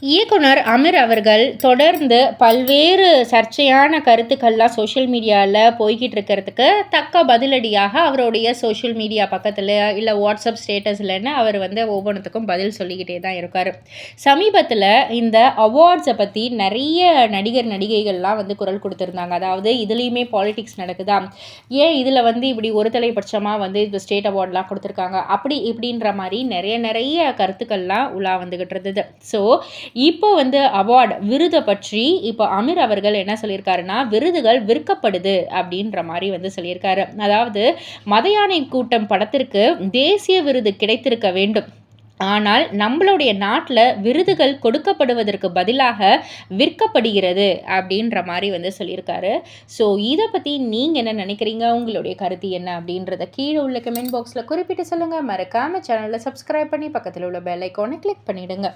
இயக்குனர் அமீர் அவர்கள் தொடர்ந்து பல்வேறு சர்ச்சையான கருத்துக்கள்லாம் சோஷியல் மீடியாவில் போய்கிட்டு இருக்கிறதுக்கு தக்க பதிலடியாக அவருடைய சோஷியல் மீடியா பக்கத்தில் இல்லை வாட்ஸ்அப் ஸ்டேட்டஸ்லன்னு அவர் ஒவ்வொன்றுத்துக்கும் பதில் சொல்லிக்கிட்டே தான் இருக்கார். சமீபத்தில் இந்த அவார்ட்ஸை பற்றி நிறைய நடிகைகள்லாம் குரல் கொடுத்துருந்தாங்க. அதாவது இதுலேயுமே பாலிடிக்ஸ் நடக்குதா, ஏன் இதில் இப்படி ஒரு தலைபட்சமாக இந்த ஸ்டேட் அவார்ட்லாம் கொடுத்துருக்காங்க, அப்படி இப்படின்ற மாதிரி நிறைய கருத்துக்கள்லாம் உலா வந்துக்கிட்டு இருந்தது. ஸோ இப்போ அவார்டு விருதை பற்றி இப்போ அமீர் அவர்கள் என்ன சொல்லியிருக்காருன்னா, விருதுகள் விற்கப்படுது அப்படின்ற மாதிரி சொல்லியிருக்காரு. அதாவது மதயானை கூட்டம் படத்திற்கு தேசிய விருது கிடைத்திருக்க வேண்டும், ஆனால் நம்மளுடைய நாட்டில் விருதுகள் கொடுக்கப்படுவதற்கு பதிலாக விற்கப்படுகிறது அப்படின்ற மாதிரி சொல்லியிருக்காரு. ஸோ இதை பற்றி நீங்கள் என்ன நினைக்கிறீங்க, உங்களுடைய கருத்து என்ன அப்படின்றத கீழே உள்ள கமெண்ட் பாக்ஸில் குறிப்பிட்டு சொல்லுங்கள். மறக்காமல் சேனலில் சப்ஸ்கிரைப் பண்ணி பக்கத்தில் உள்ள பெல் ஐக்கானை கிளிக் பண்ணிவிடுங்க.